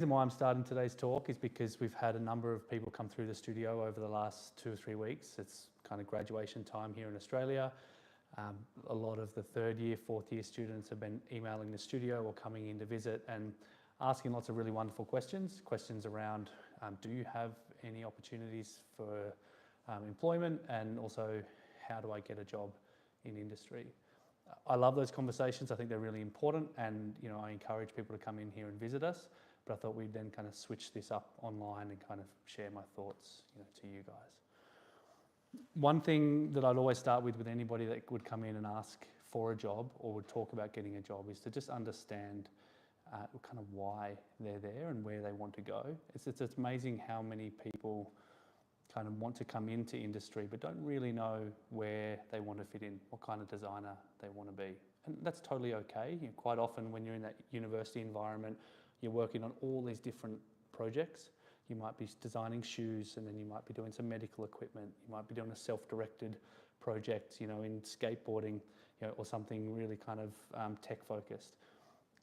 The reason why I'm starting today's talk is because we've had a number of people come through the studio over the last 2 or 3 weeks. It's kind of graduation time here in Australia. A lot of the third year, fourth year students have been emailing the studio or coming in to visit and asking lots of really wonderful questions. Questions around, do you have any opportunities for employment, and also how do I get a job in industry? I love those conversations. I think they're really important, and I encourage people to come in here and visit us. But I thought we'd then kind of switch this up online and kind of share my thoughts, to you guys. One thing that I'd always start with anybody that would come in and ask for a job or would talk about getting a job is to just understand kind of why they're there and where they want to go. It's amazing how many people kind of want to come into industry but don't really know where they want to fit in, what kind of designer they want to be. And that's totally okay. Quite often when you're in that university environment, you're working on all these different projects. You might be designing shoes, and then you might be doing some medical equipment. You might be doing a self-directed project, in skateboarding, or something really kind of tech focused.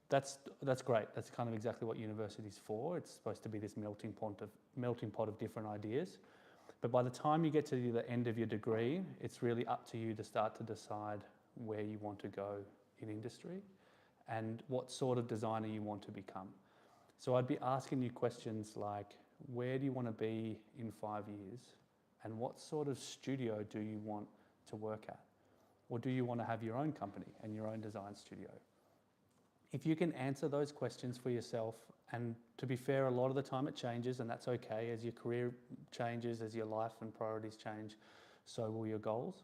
That's great. That's kind of exactly what university's for. It's supposed to be this melting pot of different ideas. But by the time you get to the end of your degree, it's really up to you to start to decide where you want to go in industry and what sort of designer you want to become. So I'd be asking you questions like, where do you want to be in 5 years? And what sort of studio do you want to work at? Or do you want to have your own company and your own design studio? If you can answer those questions for yourself, and to be fair, a lot of the time it changes, and that's okay. As your career changes, as your life and priorities change, so will your goals.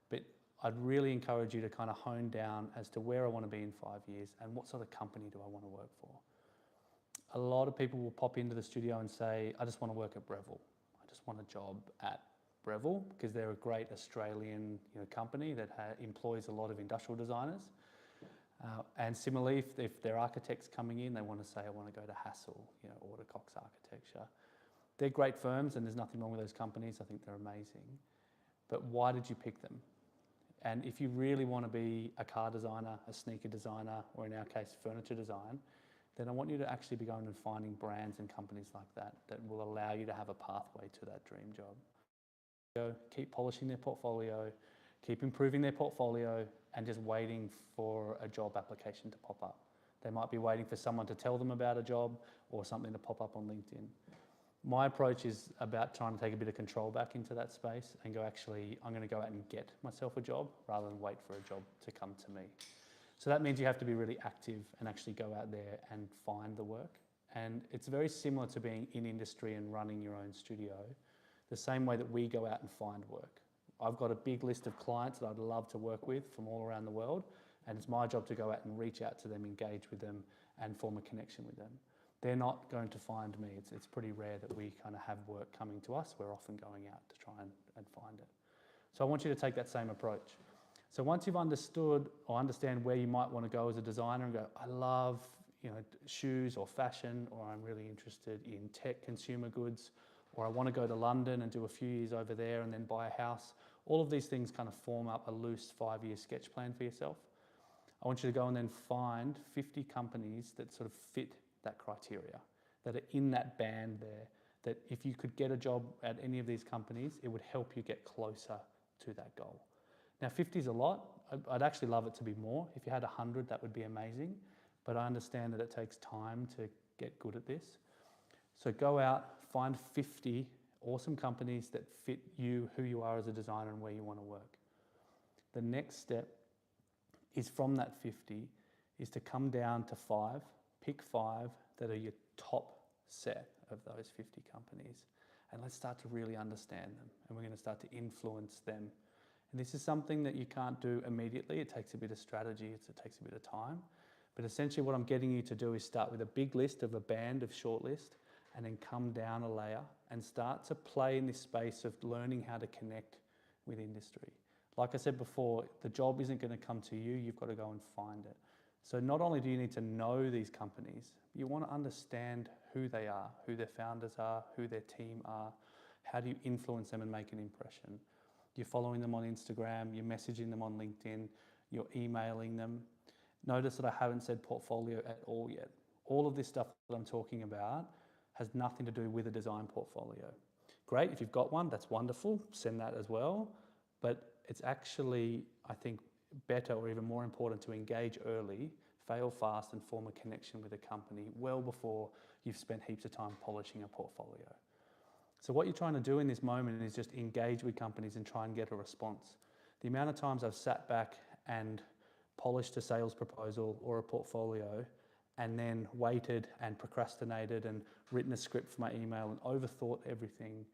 But I'd really encourage you to kind of hone down as to where I want to be in 5 years and what sort of company do I want to work for. A lot of people will pop into the studio and say, I just want to work at Breville. I just want a job at Breville because they're a great Australian company that employs a lot of industrial designers. And similarly, if they're architects coming in, they want to say, I want to go to Hassel, Order Cox Architecture. They're great firms and there's nothing wrong with those companies. I think they're amazing. But why did you pick them? And if you really want to be a car designer, a sneaker designer, or in our case, furniture design, then I want you to actually be going and finding brands and companies like that will allow you to have a pathway to that dream job. Keep polishing their portfolio, keep improving their portfolio, and just waiting for a job application to pop up. They might be waiting for someone to tell them about a job or something to pop up on LinkedIn. My approach is about trying to take a bit of control back into that space and go, actually, I'm going to go out and get myself a job rather than wait for a job to come to me. So that means you have to be really active and actually go out there and find the work. And it's very similar to being in industry and running your own studio, the same way that we go out and find work. I've got a big list of clients that I'd love to work with from all around the world, and it's my job to go out and reach out to them, engage with them, and form a connection with them. They're not going to find me. It's pretty rare that we kind of have work coming to us. We're often going out to try and find it. So I want you to take that same approach. So once you've understood or understand where you might want to go as a designer and go, I love shoes or fashion, or I'm really interested in tech consumer goods, or I want to go to London and do a few years over there and then buy a house. All of these things kind of form up a loose 5-year sketch plan for yourself. I want you to go and then find 50 companies that sort of fit that criteria, that are in that band there, that if you could get a job at any of these companies, it would help you get closer to that goal. Now 50 is a lot. I'd actually love it to be more. If you had 100, that would be amazing. But I understand that it takes time to get good at this. So go out, find 50 awesome companies that fit you, who you are as a designer and where you want to work. The next step is from that 50 is to come down to 5, pick 5 that are your top set of those 50 companies. And let's start to really understand them. And we're going to start to influence them. And this is something that you can't do immediately. It takes a bit of strategy. It takes a bit of time. But essentially what I'm getting you to do is start with a big list of a band of shortlist, and then come down a layer and start to play in this space of learning how to connect with industry. Like I said before, the job isn't going to come to you. You've got to go and find it. So not only do you need to know these companies, you want to understand who they are, who their founders are, who their team are. How do you influence them and make an impression? You're following them on Instagram, you're messaging them on LinkedIn, you're emailing them. Notice that I haven't said portfolio at all yet. All of this stuff that I'm talking about has nothing to do with a design portfolio. Great, if you've got one, that's wonderful, send that as well. But it's actually, I think, better or even more important to engage early, fail fast, and form a connection with a company well before you've spent heaps of time polishing a portfolio. So what you're trying to do in this moment is just engage with companies and try and get a response. The amount of times I've sat back and polished a sales proposal or a portfolio and then waited and procrastinated and written a script for my email and overthought everything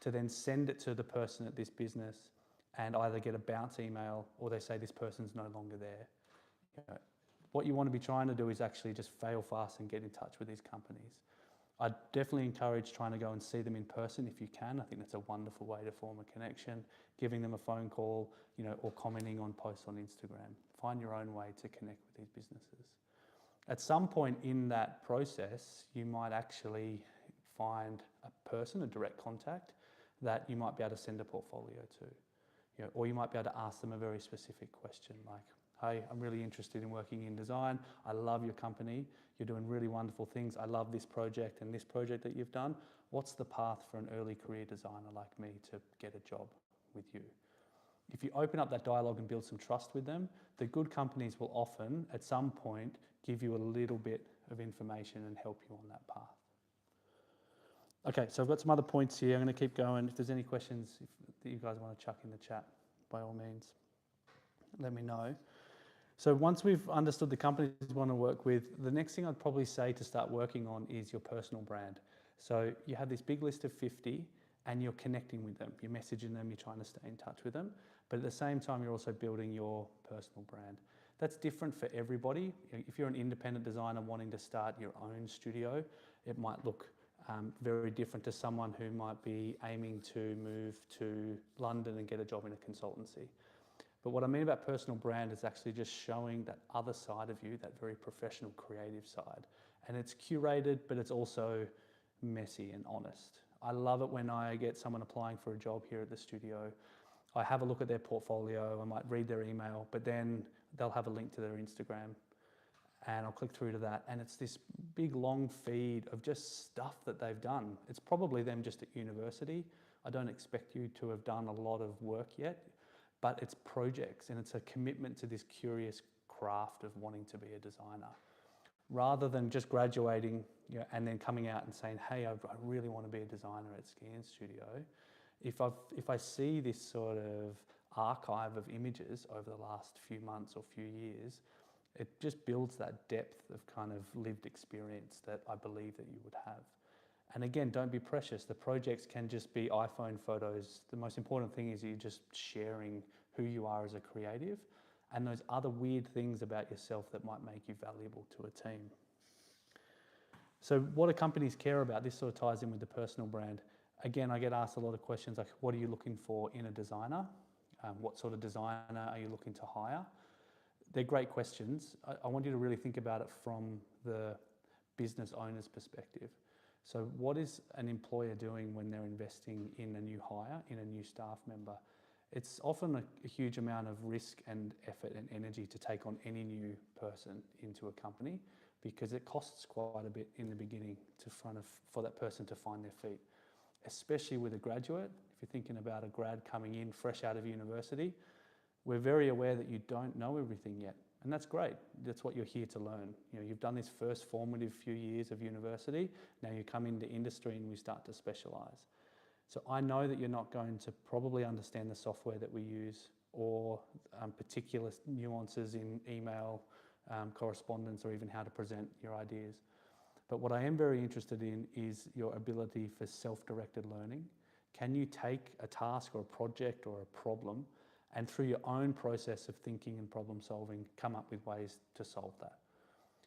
to then send it to the person at this business and either get a bounce email or they say this person's no longer there. You know, what you want to be trying to do is actually just fail fast and get in touch with these companies. I'd definitely encourage trying to go and see them in person if you can. I think that's a wonderful way to form a connection, giving them a phone call, you know, or commenting on posts on Instagram. Find your own way to connect with these businesses. At some point in that process, you might actually find a person, a direct contact, that you might be able to send a portfolio to. You know, or you might be able to ask them a very specific question like, hey, I'm really interested in working in design. I love your company. You're doing really wonderful things. I love this project and this project that you've done. What's the path for an early career designer like me to get a job with you? If you open up that dialogue and build some trust with them, the good companies will often, at some point, give you a little bit of information and help you on that path. Okay, so I've got some other points here. I'm going to keep going. If there's any questions that you guys want to chuck in the chat, by all means, let me know. So once we've understood the companies we want to work with, the next thing I'd probably say to start working on is your personal brand. So you have this big list of 50 and you're connecting with them. You're messaging them, you're trying to stay in touch with them. But at the same time, you're also building your personal brand. That's different for everybody. If you're an independent designer wanting to start your own studio, it might look very different to someone who might be aiming to move to London and get a job in a consultancy. But what I mean about personal brand is actually just showing that other side of you, that very professional, creative side. And it's curated, but it's also messy and honest. I love it when I get someone applying for a job here at the studio. I have a look at their portfolio, I might read their email, but then they'll have a link to their Instagram and I'll click through to that. And it's this big long feed of just stuff that they've done. It's probably them just at university. I don't expect you to have done a lot of work yet, but it's projects and it's a commitment to this curious craft of wanting to be a designer. Rather than just graduating, you know, and then coming out and saying, hey, I really want to be a designer at Skeehan Studio. If I see this sort of archive of images over the last few months or few years, it just builds that depth of kind of lived experience that I believe that you would have. And again, don't be precious. The projects can just be iPhone photos. The most important thing is you're just sharing who you are as a creative and those other weird things about yourself that might make you valuable to a team. So what do companies care about? This sort of ties in with the personal brand. Again, I get asked a lot of questions like, what are you looking for in a designer? What sort of designer are you looking to hire? They're great questions. I want you to really think about it from the business owner's perspective. So what is an employer doing when they're investing in a new hire, in a new staff member? It's often a huge amount of risk and effort and energy to take on any new person into a company because it costs quite a bit in the beginning for that person to find their feet, especially with a graduate. If you're thinking about a grad coming in fresh out of university, we're very aware that you don't know everything yet. And that's great. That's what you're here to learn. You know, you've done this first formative few years of university. Now you come into industry and we start to specialize. So I know that you're not going to probably understand the software that we use or particular nuances in email correspondence or even how to present your ideas. But what I am very interested in is your ability for self-directed learning. Can you take a task or a project or a problem and through your own process of thinking and problem solving, come up with ways to solve that?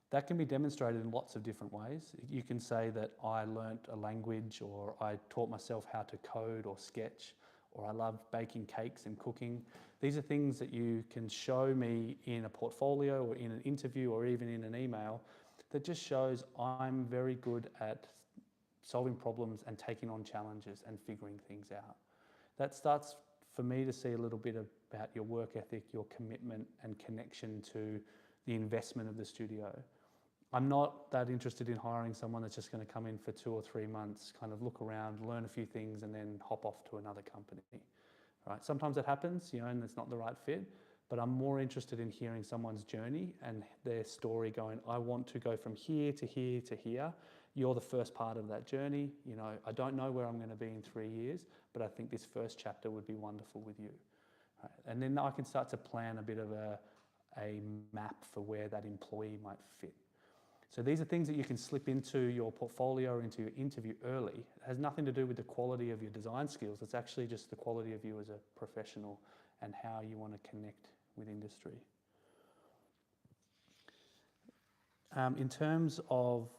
That can be demonstrated in lots of different ways. You can say that I learnt a language or I taught myself how to code or sketch, or I love baking cakes and cooking. These are things that you can show me in a portfolio or in an interview or even in an email that just shows I'm very good at solving problems and taking on challenges and figuring things out. That starts for me to see a little bit about your work ethic, your commitment and connection to the investment of the studio. I'm not that interested in hiring someone that's just going to come in for 2 or 3 months, kind of look around, learn a few things, and then hop off to another company. Right? Sometimes it happens, and it's not the right fit. But I'm more interested in hearing someone's journey and their story going, I want to go from here to here to here. You're the first part of that journey. I don't know where I'm going to be in 3 years, but I think this first chapter would be wonderful with you. Right? And then I can start to plan a bit of a map for where that employee might fit. So these are things that you can slip into your portfolio or into your interview early. It has nothing to do with the quality of your design skills. It's actually just the quality of you as a professional and how you want to connect with industry. In terms of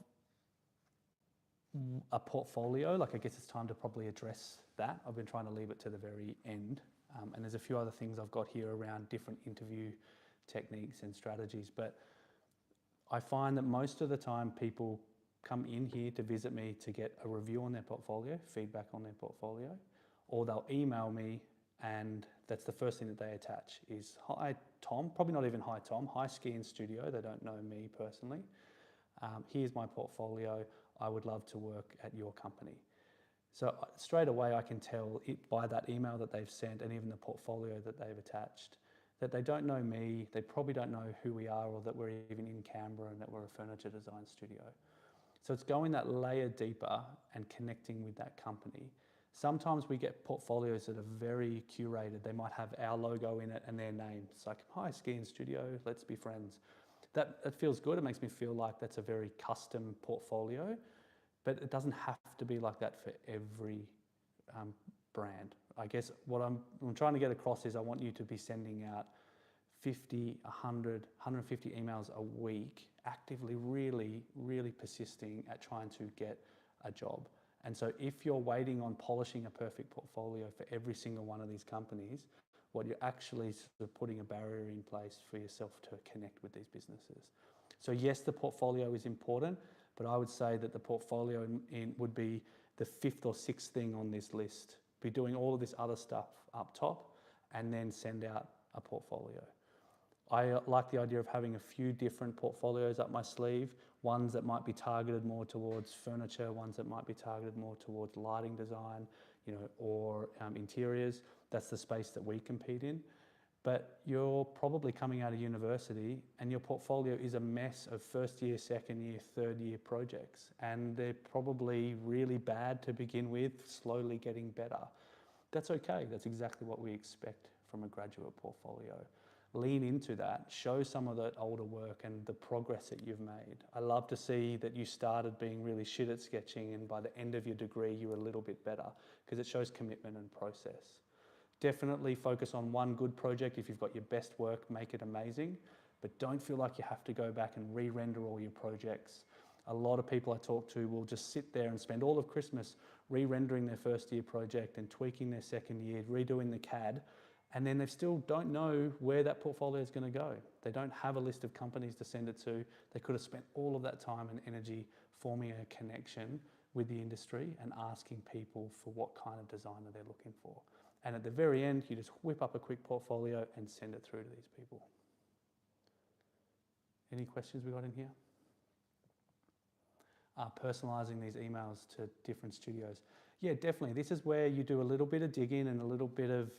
a portfolio, I guess it's time to probably address that. I've been trying to leave it to the very end. And there's a few other things I've got here around different interview techniques and strategies. But I find that most of the time people come in here to visit me to get a review on their portfolio, feedback on their portfolio, or they'll email me and that's the first thing that they attach is, hi Tom, probably not even hi Tom, hi Skeehan Studio, they don't know me personally. Here's my portfolio, I would love to work at your company. So straight away I can tell it by that email that they've sent and even the portfolio that they've attached that they don't know me, they probably don't know who we are or that we're even in Canberra and that we're a furniture design studio. So it's going that layer deeper and connecting with that company. Sometimes we get portfolios that are very curated. They might have our logo in it and their name. It's like, hi, Skeehan Studio, let's be friends. That feels good. It makes me feel like that's a very custom portfolio, but it doesn't have to be like that for every brand. I guess what I'm trying to get across is I want you to be sending out 50, 100, 150 emails a week, actively really, really persisting at trying to get a job. And so if you're waiting on polishing a perfect portfolio for every single one of these companies, what you're actually sort of putting a barrier in place for yourself to connect with these businesses. So yes, the portfolio is important, but I would say that the portfolio would be the 5th or 6th thing on this list. Be doing all of this other stuff up top and then send out a portfolio. I like the idea of having a few different portfolios up my sleeve, ones that might be targeted more towards furniture, ones that might be targeted more towards lighting design, or interiors. That's the space that we compete in. But you're probably coming out of university and your portfolio is a mess of first year, second year, third year projects. And they're probably really bad to begin with, slowly getting better. That's okay. That's exactly what we expect from a graduate portfolio. Lean into that, show some of that older work and the progress that you've made. I love to see that you started being really shit at sketching and by the end of your degree you were a little bit better because it shows commitment and process. Definitely focus on one good project. If you've got your best work, make it amazing, but don't feel like you have to go back and re-render all your projects. A lot of people I talk to will just sit there and spend all of Christmas re-rendering their first year project and tweaking their second year, redoing the CAD, and then they still don't know where that portfolio is going to go. They don't have a list of companies to send it to. They could have spent all of that time and energy forming a connection with the industry and asking people for what kind of designer they're looking for. And at the very end, you just whip up a quick portfolio and send it through to these people. Any questions we got in here? Personalizing these emails to different studios. Yeah, definitely. This is where you do a little bit of digging and a little bit of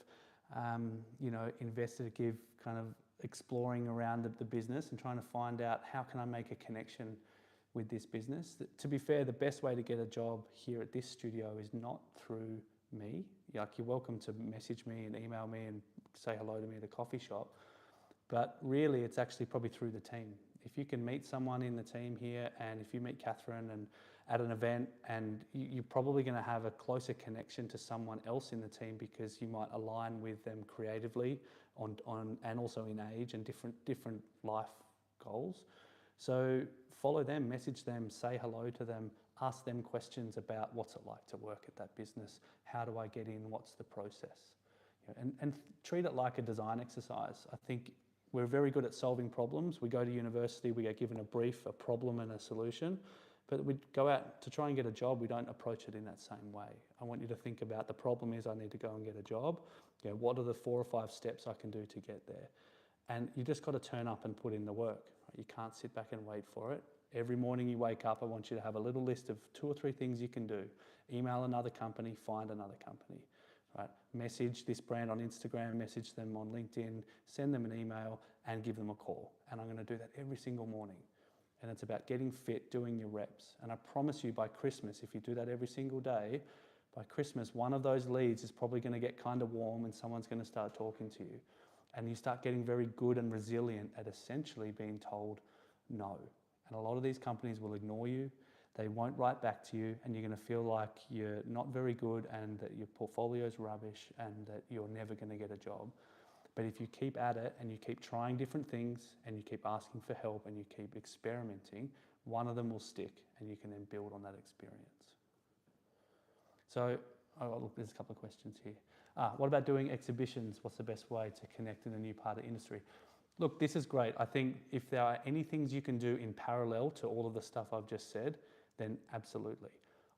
investigative kind of exploring around the business and trying to find out how can I make a connection with this business. To be fair, the best way to get a job here at this studio is not through me. Like, you're welcome to message me and email me and say hello to me at a coffee shop, but really it's actually probably through the team. If you can meet someone in the team here and if you meet Catherine and at an event, and you're probably going to have a closer connection to someone else in the team because you might align with them creatively on and also in age and different life goals. So follow them, message them, say hello to them, ask them questions about what's it like to work at that business, how do I get in, what's the process, and treat it like a design exercise. I think we're very good at solving problems. We go to university, we get given a brief, a problem and a solution, but we go out to try and get a job, we don't approach it in that same way. I want you to think about the problem is I need to go and get a job. What are the 4 or 5 steps I can do to get there? And you just got to turn up and put in the work. You can't sit back and wait for it. Every morning you wake up, I want you to have a little list of 2 or 3 things you can do. Email another company, find another company, right? Message this brand on Instagram, message them on LinkedIn, send them an email and give them a call. And I'm going to do that every single morning. And it's about getting fit, doing your reps. And I promise you by Christmas, if you do that every single day, by Christmas, one of those leads is probably going to get kind of warm and someone's going to start talking to you. And you start getting very good and resilient at essentially being told no. And a lot of these companies will ignore you. They won't write back to you, and you're going to feel like you're not very good and that your portfolio is rubbish and that you're never going to get a job. But if you keep at it and you keep trying different things and you keep asking for help and you keep experimenting, one of them will stick and you can then build on that experience. So, look, there's a couple of questions here. What about doing exhibitions? What's the best way to connect in a new part of industry? Look, this is great. I think if there are any things you can do in parallel to all of the stuff I've just said, then absolutely.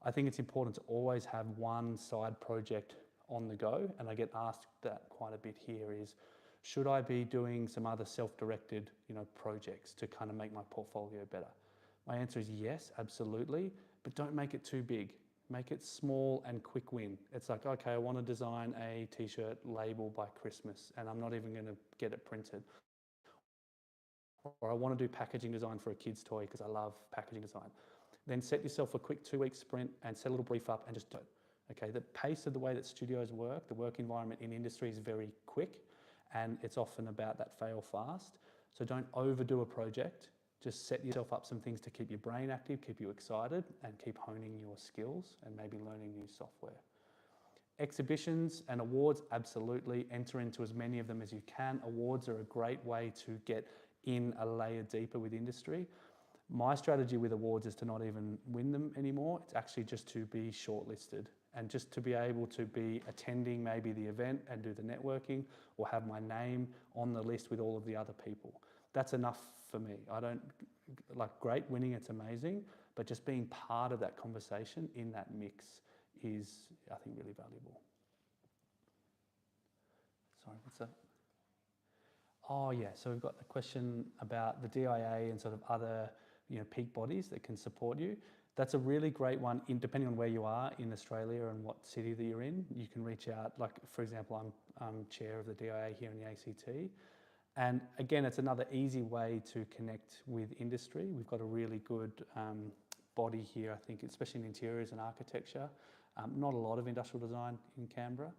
I think it's important to always have one side project on the go, and I get asked that quite a bit here is, should I be doing some other self-directed, projects to kind of make my portfolio better? My answer is yes, absolutely, but don't make it too big. Make it small and quick win. It's like, okay, I want to design a t-shirt label by Christmas and I'm not even going to get it printed. Or I want to do packaging design for a kid's toy because I love packaging design. Then set yourself a quick 2-week sprint and set a little brief up and just do it. Okay, the pace of the way that studios work, the work environment in industry is very quick and it's often about that fail fast. So don't overdo a project. Just set yourself up some things to keep your brain active, keep you excited, and keep honing your skills and maybe learning new software. Exhibitions and awards, absolutely. Enter into as many of them as you can. Awards are a great way to get in a layer deeper with industry. My strategy with awards is to not even win them anymore. It's actually just to be shortlisted and just to be able to be attending maybe the event and do the networking or have my name on the list with all of the other people. That's enough for me. I don't like great winning, it's amazing, but just being part of that conversation in that mix is, I think, really valuable. Sorry, what's that? Oh yeah, so we've got a question about the DIA and sort of other peak bodies that can support you. That's a really great one, depending on where you are in Australia and what city that you're in. You can reach out, like for example, I'm chair of the DIA here in the ACT. And again, it's another easy way to connect with industry. We've got a really good body here, I think, especially in interiors and architecture. Not a lot of industrial design in Canberra,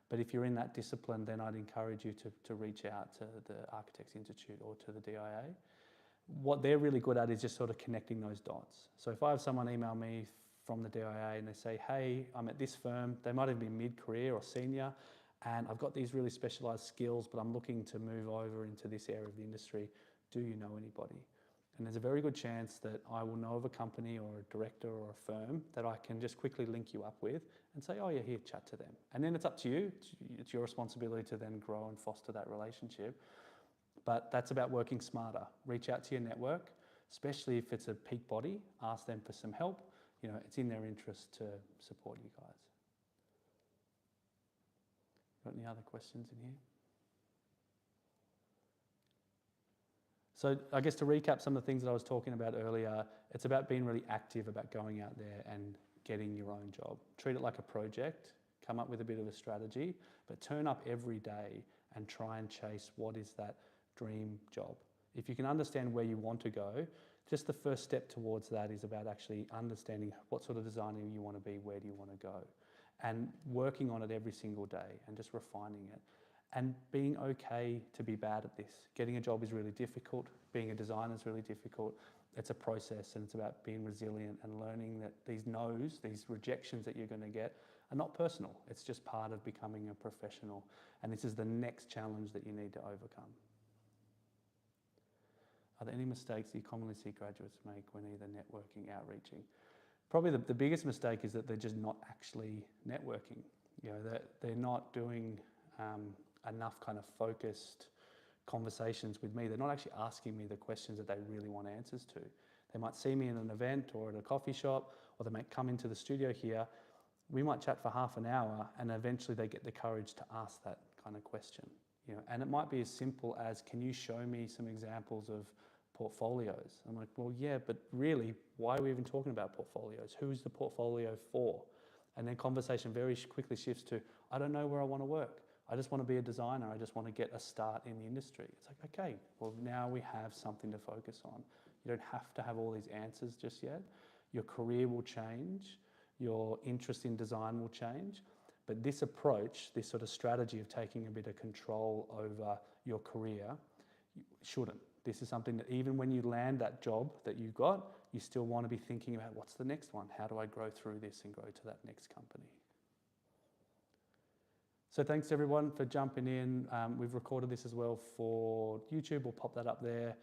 but if you're in that discipline, then I'd encourage you to reach out to the Architects Institute or to the DIA. What they're really good at is just sort of connecting those dots. So if I have someone email me from the DIA and they say, hey, I'm at this firm, they might even be mid-career or senior, and I've got these really specialised skills, but I'm looking to move over into this area of the industry. Do you know anybody? And there's a very good chance that I will know of a company or a director or a firm that I can just quickly link you up with and say, oh yeah, here, chat to them. And then it's up to you. It's your responsibility to then grow and foster that relationship. But that's about working smarter. Reach out to your network, especially if it's a peak body. Ask them for some help. It's in their interest to support you guys. Got any other questions in here? So I guess to recap some of the things that I was talking about earlier, it's about being really active, about going out there and getting your own job. Treat it like a project, come up with a bit of a strategy, but turn up every day and try and chase what is that dream job. If you can understand where you want to go, just the first step towards that is about actually understanding what sort of designer you want to be, where do you want to go, and working on it every single day and just refining it. And being okay to be bad at this. Getting a job is really difficult. Being a designer is really difficult. It's a process and it's about being resilient and learning that these no's, these rejections that you're going to get are not personal. It's just part of becoming a professional. And this is the next challenge that you need to overcome. Are there any mistakes that you commonly see graduates make when either networking, outreaching? Probably the biggest mistake is that they're just not actually networking. They're not doing enough kind of focused conversations with me. They're not actually asking me the questions that they really want answers to. They might see me in an event or at a coffee shop, or they might come into the studio here. We might chat for half an hour and eventually they get the courage to ask that kind of question. And it might be as simple as, can you show me some examples of portfolios. I'm like, well, yeah, but really, why are we even talking about portfolios? Who's the portfolio for? And then conversation very quickly shifts to, I don't know where I want to work. I just want to be a designer. I just want to get a start in the industry. It's like, okay, well, now we have something to focus on. You don't have to have all these answers just yet. Your career will change. Your interest in design will change. But this approach, this sort of strategy of taking a bit of control over your career, shouldn't. This is something that even when you land that job that you got, you still want to be thinking about what's the next one? How do I grow through this and grow to that next company? So thanks everyone for jumping in. We've recorded this as well for YouTube. We'll pop that up there.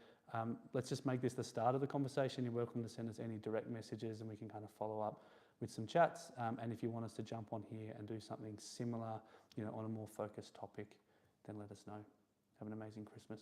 Let's just make this the start of the conversation. You're welcome to send us any direct messages and we can kind of follow up with some chats. And if you want us to jump on here and do something similar, on a more focused topic, then let us know. Have an amazing Christmas.